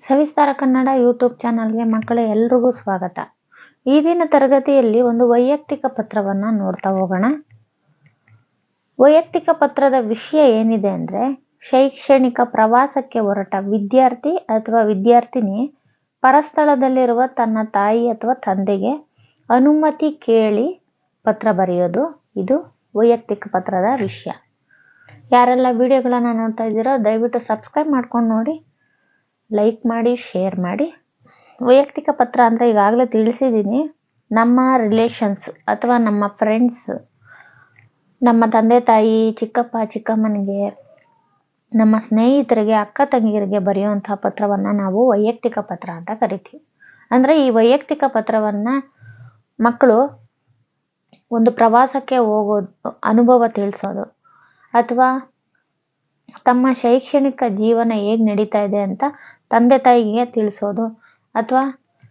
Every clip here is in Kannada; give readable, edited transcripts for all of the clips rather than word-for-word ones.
ಸವಿಸ್ತಾರ ಕನ್ನಡ ಯೂಟ್ಯೂಬ್ ಚಾನಲ್ಗೆ ಮಕ್ಕಳ ಎಲ್ರಿಗೂ ಸ್ವಾಗತ. ಈ ದಿನ ತರಗತಿಯಲ್ಲಿ ಒಂದು ವೈಯಕ್ತಿಕ ಪತ್ರವನ್ನು ನೋಡ್ತಾ ಹೋಗೋಣ. ವೈಯಕ್ತಿಕ ಪತ್ರದ ವಿಷಯ ಏನಿದೆ ಅಂದರೆ, ಶೈಕ್ಷಣಿಕ ಪ್ರವಾಸಕ್ಕೆ ಹೊರಟ ವಿದ್ಯಾರ್ಥಿ ಅಥವಾ ವಿದ್ಯಾರ್ಥಿನಿ ಪರಸ್ಥಳದಲ್ಲಿರುವ ತನ್ನ ತಾಯಿ ಅಥವಾ ತಂದೆಗೆ ಅನುಮತಿ ಕೇಳಿ ಪತ್ರ ಬರೆಯೋದು. ಇದು ವೈಯಕ್ತಿಕ ಪತ್ರದ ವಿಷಯ. ಯಾರೆಲ್ಲ ವಿಡಿಯೋಗಳನ್ನು ನೋಡ್ತಾ ಇದ್ದೀರೋ ದಯವಿಟ್ಟು ಸಬ್ಸ್ಕ್ರೈಬ್ ಮಾಡ್ಕೊಂಡು ನೋಡಿ, ಲೈಕ್ ಮಾಡಿ, ಶೇರ್ ಮಾಡಿ. ವೈಯಕ್ತಿಕ ಪತ್ರ ಅಂದರೆ ಈಗಾಗಲೇ ತಿಳಿಸಿದ್ದೀನಿ. ನಮ್ಮ ರಿಲೇಷನ್ಸ್ ಅಥವಾ ನಮ್ಮ ಫ್ರೆಂಡ್ಸ್, ನಮ್ಮ ತಂದೆ ತಾಯಿ, ಚಿಕ್ಕಪ್ಪ ಚಿಕ್ಕಮ್ಮನಿಗೆ, ನಮ್ಮ ಸ್ನೇಹಿತರಿಗೆ, ಅಕ್ಕ ತಂಗಿಯರಿಗೆ ಬರೆಯುವಂಥ ಪತ್ರವನ್ನು ನಾವು ವೈಯಕ್ತಿಕ ಪತ್ರ ಅಂತ ಕರಿತೀವಿ. ಅಂದರೆ ಈ ವೈಯಕ್ತಿಕ ಪತ್ರವನ್ನು ಮಕ್ಕಳು ಒಂದು ಪ್ರವಾಸಕ್ಕೆ ಹೋಗೋದು, ಅನುಭವ ತಿಳಿಸೋದು, ಅಥವಾ ತಮ್ಮ ಶೈಕ್ಷಣಿಕ ಜೀವನ ಹೇಗೆ ನಡೀತಾ ಇದೆ ಅಂತ ತಂದೆ ತಾಯಿಗೆ ತಿಳಿಸೋದು, ಅಥವಾ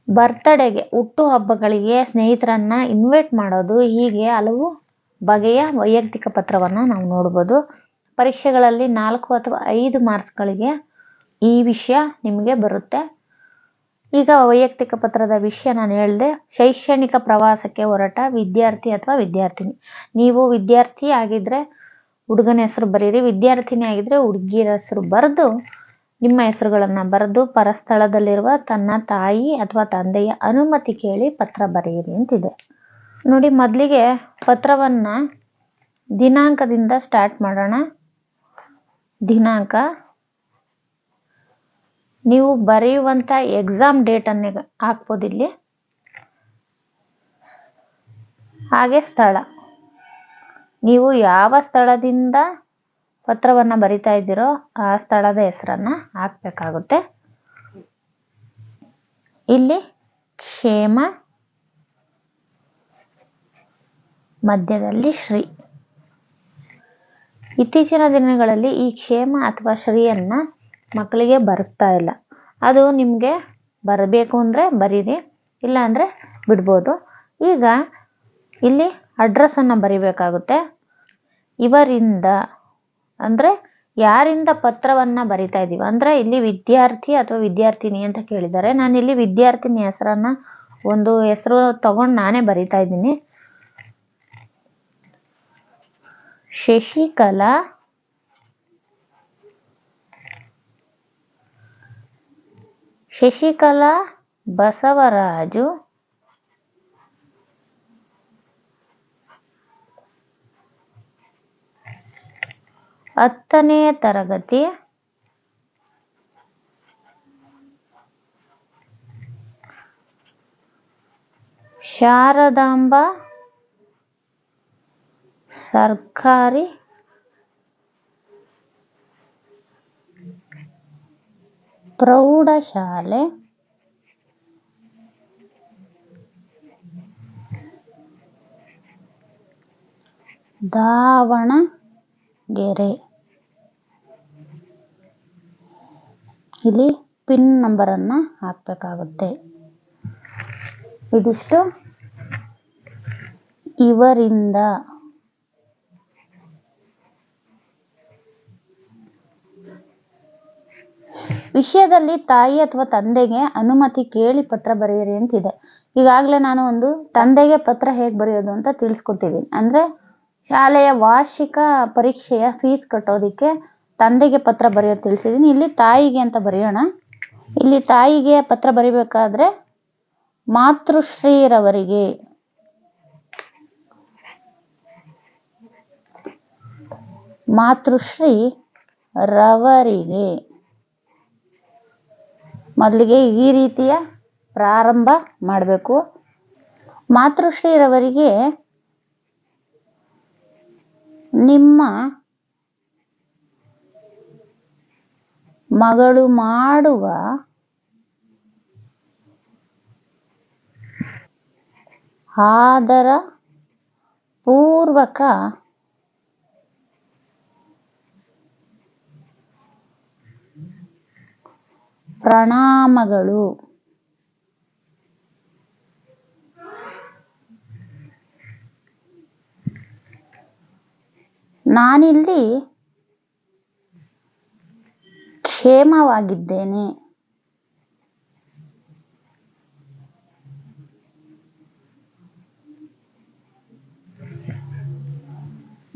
ಬರ್ತ್ಡೇಗೆ, ಹುಟ್ಟುಹಬ್ಬಗಳಿಗೆ ಸ್ನೇಹಿತರನ್ನ ಇನ್ವೈಟ್ ಮಾಡೋದು, ಹೀಗೆ ಹಲವು ಬಗೆಯ ವೈಯಕ್ತಿಕ ಪತ್ರವನ್ನು ನಾವು ನೋಡ್ಬೋದು. ಪರೀಕ್ಷೆಗಳಲ್ಲಿ 4 ಅಥವಾ 5 ಮಾರ್ಕ್ಸ್ಗಳಿಗೆ ಈ ವಿಷಯ ನಿಮಗೆ ಬರುತ್ತೆ. ಈಗ ವೈಯಕ್ತಿಕ ಪತ್ರದ ವಿಷಯ ನಾನು ಹೇಳಿದೆ. ಶೈಕ್ಷಣಿಕ ಪ್ರವಾಸಕ್ಕೆ ಹೊರಟ ವಿದ್ಯಾರ್ಥಿ ಅಥವಾ ವಿದ್ಯಾರ್ಥಿನಿ. ನೀವು ವಿದ್ಯಾರ್ಥಿ ಆಗಿದ್ರೆ ಹುಡುಗನ ಹೆಸರು ಬರೀರಿ, ವಿದ್ಯಾರ್ಥಿನಿ ಆಗಿದ್ರೆ ಹುಡುಗಿರ ಹೆಸರು ಬರೆದು, ನಿಮ್ಮ ಹೆಸರುಗಳನ್ನು ಬರೆದು ಪರಸ್ಥಳದಲ್ಲಿರುವ ತನ್ನ ತಾಯಿ ಅಥವಾ ತಂದೆಯ ಅನುಮತಿ ಕೇಳಿ ಪತ್ರ ಬರೆಯಿರಿ ಅಂತಿದೆ. ನೋಡಿ, ಮೊದಲಿಗೆ ಪತ್ರವನ್ನು ದಿನಾಂಕದಿಂದ ಸ್ಟಾರ್ಟ್ ಮಾಡೋಣ. ದಿನಾಂಕ, ನೀವು ಬರೆಯುವಂಥ ಎಕ್ಸಾಮ್ ಡೇಟನ್ನೇ ಹಾಕ್ಬೋದು ಇಲ್ಲಿ. ಹಾಗೆ ಸ್ಥಳ, ನೀವು ಯಾವ ಸ್ಥಳದಿಂದ ಪತ್ರವನ್ನು ಬರಿತಾ ಇದ್ದೀರೋ ಆ ಸ್ಥಳದ ಹೆಸರನ್ನು ಹಾಕಬೇಕಾಗುತ್ತೆ. ಇಲ್ಲಿ ಕ್ಷೇಮ, ಮಧ್ಯದಲ್ಲಿ ಶ್ರೀ. ಇತ್ತೀಚಿನ ದಿನಗಳಲ್ಲಿ ಈ ಕ್ಷೇಮ ಅಥವಾ ಶ್ರೀಯನ್ನು ಮಕ್ಕಳಿಗೆ ಬರೆಸ್ತಾ ಇಲ್ಲ. ಅದು ನಿಮಗೆ ಬರಬೇಕು ಅಂದರೆ ಬರೀರಿ, ಇಲ್ಲ ಅಂದರೆ ಬಿಡ್ಬೋದು. ಈಗ ಇಲ್ಲಿ ಅಡ್ರೆಸ್ಸನ್ನು ಬರಿಬೇಕಾಗುತ್ತೆ. ಇವರಿಂದ ಅಂದರೆ ಯಾರಿಂದ ಪತ್ರವನ್ನು ಬರಿತಾ ಇದ್ದೀವಿ, ಅಂದರೆ ಇಲ್ಲಿ ವಿದ್ಯಾರ್ಥಿ ಅಥವಾ ವಿದ್ಯಾರ್ಥಿನಿ ಅಂತ ಕೇಳಿದ್ದಾರೆ. ನಾನು ಇಲ್ಲಿ ವಿದ್ಯಾರ್ಥಿನಿ ಹೆಸರನ್ನು ಒಂದು ಹೆಸರು ತಗೊಂಡು ನಾನೇ ಬರಿತಾ ಇದ್ದೀನಿ. ಶಶಿಕಲಾ ಬಸವರಾಜು ಹತ್ತನೇ ತರಗತಿ, ಶಾರದಾಂಬ ಸರ್ಕಾರಿ ಪ್ರೌಢಶಾಲೆ, ದಾವಣಗೆರೆ. ಇಲ್ಲಿ ಪಿನ್ ನಂಬರನ್ನು ಹಾಕಬೇಕಾಗುತ್ತೆ. ಇದಿಷ್ಟು ಇವರಿಂದ. ವಿಷಯದಲ್ಲಿ ತಾಯಿ ಅಥವಾ ತಂದೆಗೆ ಅನುಮತಿ ಕೇಳಿ ಪತ್ರ ಬರೆಯಿರಿ ಅಂತಿದೆ. ಈಗಾಗಲೇ ನಾನು ಒಂದು ತಂದೆಗೆ ಪತ್ರ ಹೇಗೆ ಬರೆಯೋದು ಅಂತ ತಿಳಿಸ್ಕೊಟ್ಟಿದ್ದೀನಿ. ಅಂದರೆ ಶಾಲೆಯ ವಾರ್ಷಿಕ ಪರೀಕ್ಷೆಯ ಫೀಸ್ ಕಟ್ಟೋದಕ್ಕೆ ತಂದೆಗೆ ಪತ್ರ ಬರೆಯೋದು ತಿಳಿಸಿದ್ದೀನಿ. ಇಲ್ಲಿ ತಾಯಿಗೆ ಅಂತ ಬರೆಯೋಣ. ಇಲ್ಲಿ ತಾಯಿಗೆ ಪತ್ರ ಬರಿಬೇಕಾದ್ರೆ ಮಾತೃಶ್ರೀರವರಿಗೆ, ಮಾತೃಶ್ರೀ ರವರಿಗೆ ಮೊದಲಿಗೆ ಈ ರೀತಿಯ ಪ್ರಾರಂಭ ಮಾಡಬೇಕು. ಮಾತೃಶ್ರೀರವರಿಗೆ ನಿಮ್ಮ ಮಗಳು ಮಾಡುವ ಆದರ ಪೂರ್ವಕ ಪ್ರಣಾಮಗಳು. ನಾನಿಲ್ಲಿ ಕ್ಷೇಮವಾಗಿದ್ದೇನೆ.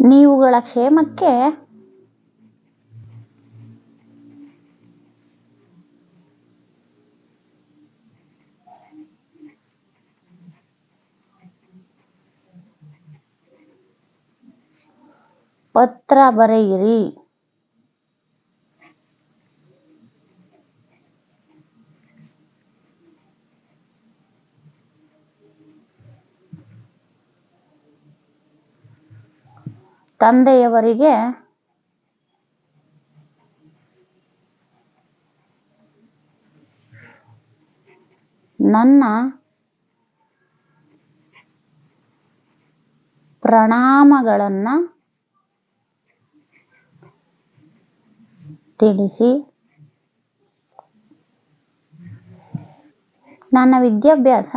ನೀವುಗಳ ಕ್ಷೇಮಕ್ಕೆ ಪತ್ರ ಬರೆಯಿರಿ. ತಂದೆಯವರಿಗೆ ನನ್ನ ಪ್ರಣಾಮಗಳನ್ನು ತಿಳಿಸಿ. ನನ್ನ ವಿದ್ಯಾಭ್ಯಾಸ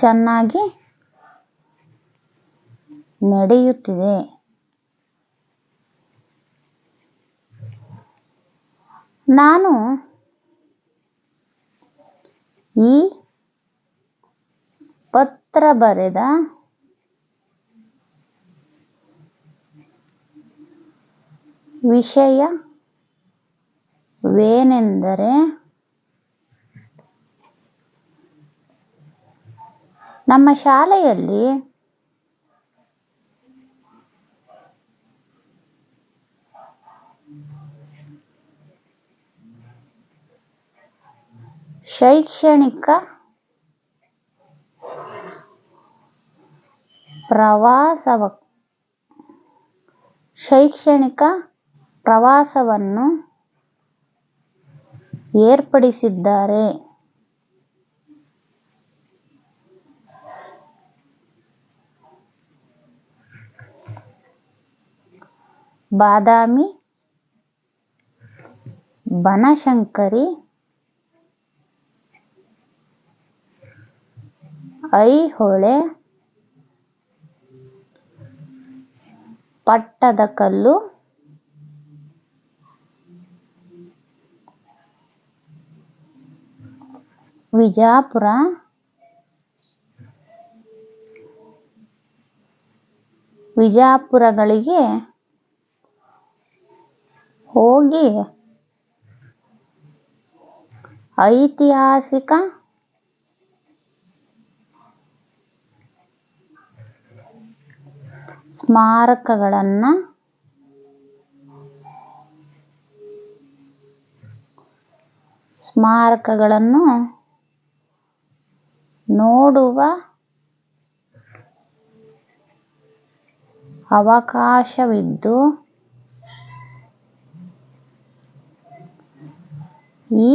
ಚೆನ್ನಾಗಿ ನಡೆಯುತ್ತಿದೆ. ನಾನು ಈ ಪತ್ರ ಬರೆದ ವಿಷಯವೇನೆಂದರೆ, ನಮ್ಮ ಶಾಲೆಯಲ್ಲಿ ಶೈಕ್ಷಣಿಕ ಪ್ರವಾಸವನ್ನು ಏರ್ಪಡಿಸಿದ್ದಾರೆ. ಬಾದಾಮಿ, ಬನಶಂಕರಿ, ಐಹೊಳೆ, ಪಟ್ಟದಕಲ್ಲು, ವಿಜಾಪುರಗಳಿಗೆ ಹೋಗಿ ಐತಿಹಾಸಿಕ ಸ್ಮಾರಕಗಳನ್ನು ನೋಡುವ ಅವಕಾಶವಿದ್ದು, ಈ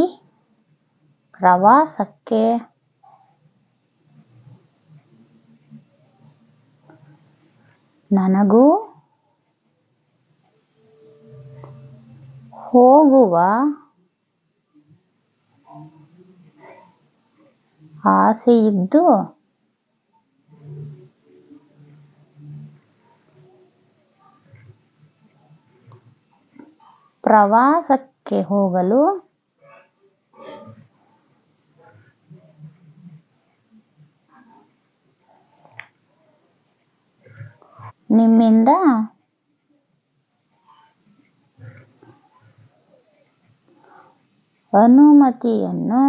ಪ್ರವಾಸಕ್ಕೆ ನನಗೂ ಹೋಗುವ ಆಸೆಯಿದ್ದು, ಪ್ರವಾಸಕ್ಕೆ ಹೋಗಲು ನಿಮ್ಮಿಂದ ಅನುಮತಿಯನ್ನು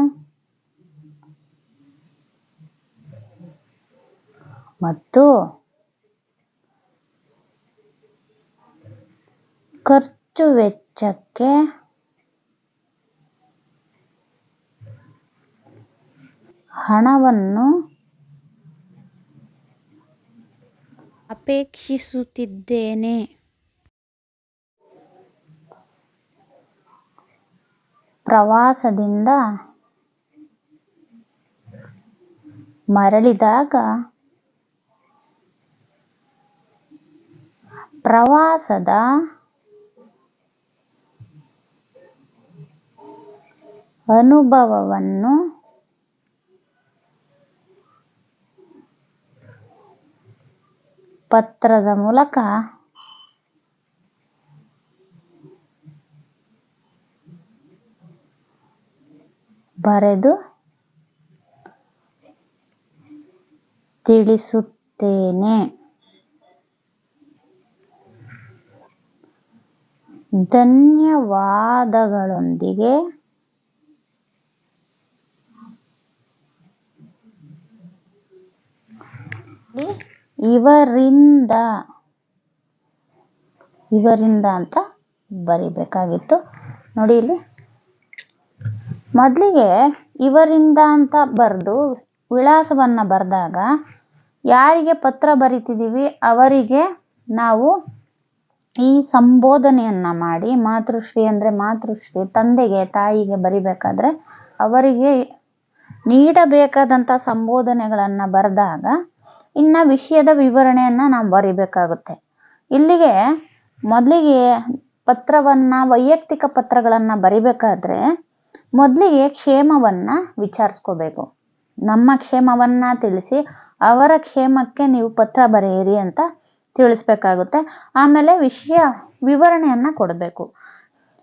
ಮತ್ತು ಖರ್ಚು ವೆಚ್ಚಕ್ಕೆ ಹಣವನ್ನು ಅಪೇಕ್ಷಿಸುತ್ತಿದ್ದೇನೆ. ಪ್ರವಾಸದಿಂದ ಮರಳಿದಾಗ ಪ್ರವಾಸದ ಅನುಭವವನ್ನು ಪತ್ರದ ಮೂಲಕ ಬರೆದು ತಿಳಿಸುತ್ತೇನೆ. ಧನ್ಯವಾದಗಳೊಂದಿಗೆ ಇವರಿಂದ ಅಂತ ಬರಿಬೇಕಾಗಿತ್ತು. ನೋಡಿ ಇಲ್ಲಿ ಮೊದಲಿಗೆ ಇವರಿಂದ ಅಂತ ಬರೆದು ವಿಳಾಸವನ್ನು ಬರೆದಾಗ ಯಾರಿಗೆ ಪತ್ರ ಬರಿತಿದ್ದೀವಿ ಅವರಿಗೆ ನಾವು ಈ ಸಂಬೋಧನೆಯನ್ನು ಮಾಡಿ, ಮಾತೃಶ್ರೀ ಅಂದರೆ ಮಾತೃಶ್ರೀ, ತಂದೆಗೆ ತಾಯಿಗೆ ಬರಿಬೇಕಾದ್ರೆ ಅವರಿಗೆ ನೀಡಬೇಕಾದಂಥ ಸಂಬೋಧನೆಗಳನ್ನು ಬರೆದಾಗ ಇನ್ನು ವಿಷಯದ ವಿವರಣೆಯನ್ನು ನಾವು ಬರಿಬೇಕಾಗುತ್ತೆ. ಇಲ್ಲಿಗೆ ಮೊದಲಿಗೆ ಪತ್ರವನ್ನು, ವೈಯಕ್ತಿಕ ಪತ್ರಗಳನ್ನು ಬರಿಬೇಕಾದ್ರೆ ಮೊದಲಿಗೆ ಕ್ಷೇಮವನ್ನು ವಿಚಾರಿಸ್ಕೋಬೇಕು. ನಮ್ಮ ಕ್ಷೇಮವನ್ನು ತಿಳಿಸಿ ಅವರ ಕ್ಷೇಮಕ್ಕೆ ನೀವು ಪತ್ರ ಬರೆಯಿರಿ ಅಂತ ತಿಳಿಸ್ಬೇಕಾಗುತ್ತೆ. ಆಮೇಲೆ ವಿಷಯ ವಿವರಣೆಯನ್ನು ಕೊಡಬೇಕು.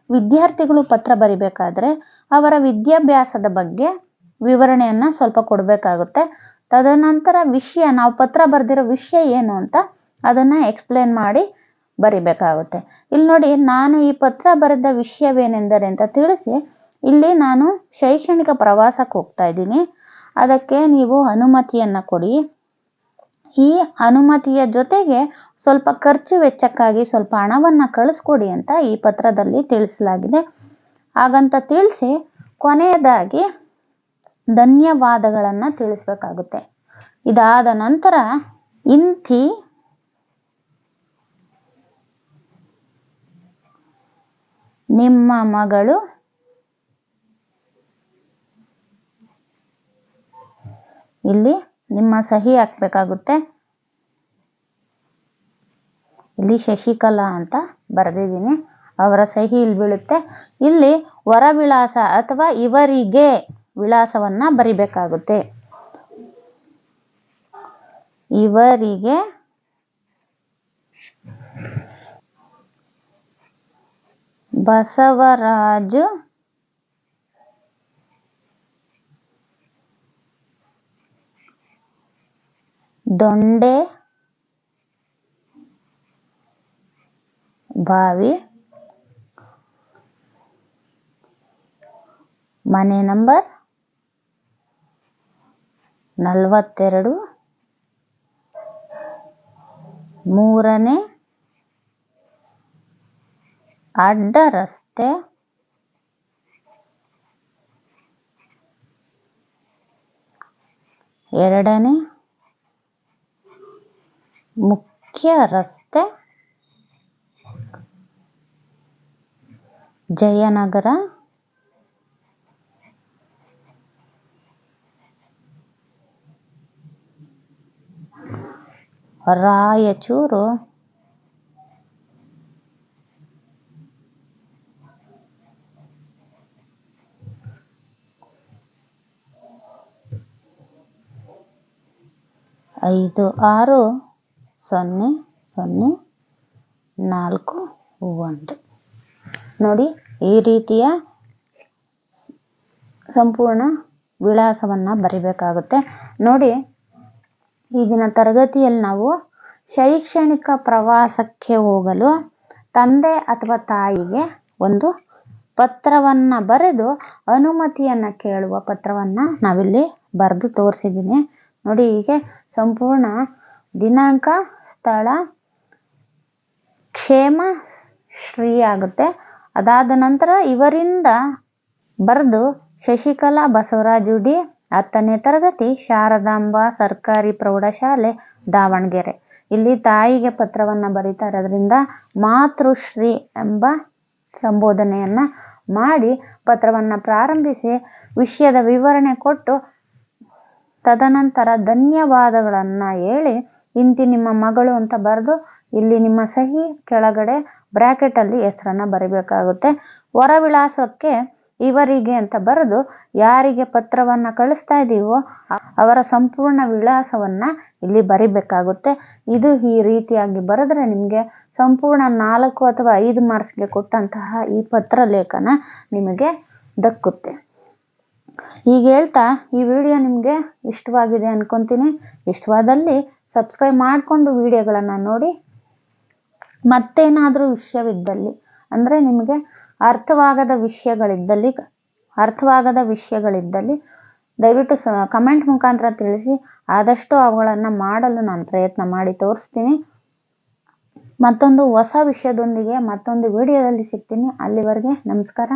ವಿದ್ಯಾರ್ಥಿಗಳು ಪತ್ರ ಬರಿಬೇಕಾದ್ರೆ ಅವರ ವಿದ್ಯಾಭ್ಯಾಸದ ಬಗ್ಗೆ ವಿವರಣೆಯನ್ನು ಸ್ವಲ್ಪ ಕೊಡಬೇಕಾಗುತ್ತೆ. ತದನಂತರ ವಿಷಯ, ನಾವು ಪತ್ರ ಬರೆದಿರೋ ವಿಷಯ ಏನು ಅಂತ ಅದನ್ನು ಎಕ್ಸ್ಪ್ಲೇನ್ ಮಾಡಿ ಬರಿಬೇಕಾಗುತ್ತೆ. ಇಲ್ಲಿ ನೋಡಿ, ನಾನು ಈ ಪತ್ರ ಬರೆದ ವಿಷಯವೇನೆಂದರೆ ಅಂತ ತಿಳಿಸಿ, ಇಲ್ಲಿ ನಾನು ಶೈಕ್ಷಣಿಕ ಪ್ರವಾಸಕ್ಕೆ ಹೋಗ್ತಾ ಇದ್ದೀನಿ, ಅದಕ್ಕೆ ನೀವು ಅನುಮತಿಯನ್ನು ಕೊಡಿ. ಈ ಅನುಮತಿಯ ಜೊತೆಗೆ ಸ್ವಲ್ಪ ಖರ್ಚು ವೆಚ್ಚಕ್ಕಾಗಿ ಸ್ವಲ್ಪ ಹಣವನ್ನು ಕಳಿಸ್ಕೊಡಿ ಅಂತ ಈ ಪತ್ರದಲ್ಲಿ ತಿಳಿಸಲಾಗಿದೆ. ಹಾಗಂತ ತಿಳಿಸಿ ಕೊನೆಯದಾಗಿ ಧನ್ಯವಾದಗಳನ್ನು ತಿಳಿಸ್ಬೇಕಾಗುತ್ತೆ. ಇದಾದ ನಂತರ ಇಂತಿ ನಿಮ್ಮ ಮಗಳು ಇಲ್ಲಿ ನಿಮ್ಮ ಸಹಿ ಹಾಕಬೇಕಾಗುತ್ತೆ. ಇಲ್ಲಿ ಶಶಿಕಲಾ ಅಂತ ಬರೆದಿದ್ದೀನಿ, ಅವರ ಸಹಿ ಇಲ್ಲಿ ಬೀಳುತ್ತೆ. ಇಲ್ಲಿ ಹೊರ ವಿಳಾಸ ಅಥವಾ ಇವರಿಗೆ ವಿಳಾಸವನ್ನು ಬರಿಬೇಕಾಗುತ್ತೆ. ಇವರಿಗೆ ಬಸವರಾಜು ದೊಂಡೆ ಬಾವಿ, ಮನೆ ನಂಬರ್ 42, 3ನೇ ಅಡ್ಡ ರಸ್ತೆ, ಎರಡನೇ ಮುಖ್ಯ ರಸ್ತೆ, ಜಯನಗರ, ರಾಯಚೂರು, ಐದು 60041. ನೋಡಿ, ಈ ರೀತಿಯ ಸಂಪೂರ್ಣ ವಿಳಾಸವನ್ನು ಬರಿಬೇಕಾಗುತ್ತೆ. ನೋಡಿ, ಈಗಿನ ತರಗತಿಯಲ್ಲಿ ನಾವು ಶೈಕ್ಷಣಿಕ ಪ್ರವಾಸಕ್ಕೆ ಹೋಗಲು ತಂದೆ ಅಥವಾ ತಾಯಿಗೆ ಒಂದು ಪತ್ರವನ್ನು ಬರೆದು ಅನುಮತಿಯನ್ನು ಕೇಳುವ ಪತ್ರವನ್ನು ನಾವಿಲ್ಲಿ ಬರೆದು ತೋರಿಸಿದ್ದೀನಿ. ನೋಡಿ, ಹೀಗೆ ಸಂಪೂರ್ಣ ದಿನಾಂಕ, ಸ್ಥಳ, ಕ್ಷೇಮ ಶ್ರೀ ಆಗುತ್ತೆ. ಅದಾದ ನಂತರ ಇವರಿಂದ ಬರೆದು ಶಶಿಕಲಾ ಬಸವರಾಜು ಡಿ, 10ನೇ ತರಗತಿ, ಶಾರದಾಂಬಾ ಸರ್ಕಾರಿ ಪ್ರೌಢಶಾಲೆ, ದಾವಣಗೆರೆ. ಇಲ್ಲಿ ತಾಯಿಗೆ ಪತ್ರವನ್ನು ಬರೀತಾ ಇರೋದ್ರಿಂದ ಮಾತೃಶ್ರೀ ಎಂಬ ಸಂಬೋಧನೆಯನ್ನು ಮಾಡಿ ಪತ್ರವನ್ನು ಪ್ರಾರಂಭಿಸಿ ವಿಷಯದ ವಿವರಣೆ ಕೊಟ್ಟು ತದನಂತರ ಧನ್ಯವಾದಗಳನ್ನು ಹೇಳಿ ಇಂತಿ ನಿಮ್ಮ ಮಗಳು ಅಂತ ಬರೆದು ಇಲ್ಲಿ ನಿಮ್ಮ ಸಹಿ ಕೆಳಗಡೆ ಬ್ರ್ಯಾಕೆಟಲ್ಲಿ ಹೆಸರನ್ನು ಬರಿಬೇಕಾಗುತ್ತೆ. ಹೊರ ವಿಳಾಸಕ್ಕೆ ಇವರಿಗೆ ಅಂತ ಬರೆದು ಯಾರಿಗೆ ಪತ್ರವನ್ನು ಕಳಿಸ್ತಾ ಇದ್ದೀವೋ ಅವರ ಸಂಪೂರ್ಣ ವಿಳಾಸವನ್ನು ಇಲ್ಲಿ ಬರಿಬೇಕಾಗುತ್ತೆ. ಇದು ಈ ರೀತಿಯಾಗಿ ಬರೆದ್ರೆ ನಿಮಗೆ ಸಂಪೂರ್ಣ 4 ಅಥವಾ 5 ಮಾರ್ಕ್ಸ್ಗೆ ಕೊಟ್ಟಂತಹ ಈ ಪತ್ರ ಲೇಖನ ನಿಮಗೆ ದಕ್ಕುತ್ತೆ. ಹೀಗೆ ಹೇಳ್ತಾ ಈ ವಿಡಿಯೋ ನಿಮಗೆ ಇಷ್ಟವಾಗಿದೆ ಅನ್ಕೊಂತೀನಿ. ಇಷ್ಟವಾದಲ್ಲಿ ಸಬ್ಸ್ಕ್ರೈಬ್ ಮಾಡಿಕೊಂಡು ವಿಡಿಯೋಗಳನ್ನು ನೋಡಿ. ಮತ್ತೇನಾದರೂ ವಿಷಯವಿದ್ದಲ್ಲಿ ಅಂದರೆ ನಿಮಗೆ ಅರ್ಥವಾಗದ ವಿಷಯಗಳಿದ್ದಲ್ಲಿ ದಯವಿಟ್ಟು ಕಮೆಂಟ್ ಮುಖಾಂತರ ತಿಳಿಸಿ. ಆದಷ್ಟು ಅವುಗಳನ್ನು ಮಾಡಲು ನಾನು ಪ್ರಯತ್ನ ಮಾಡಿ ತೋರಿಸ್ತೀನಿ. ಮತ್ತೊಂದು ಹೊಸ ವಿಷಯದೊಂದಿಗೆ ಮತ್ತೊಂದು ವಿಡಿಯೋದಲ್ಲಿ ಸಿಗ್ತೀನಿ. ಅಲ್ಲಿವರೆಗೆ ನಮಸ್ಕಾರ.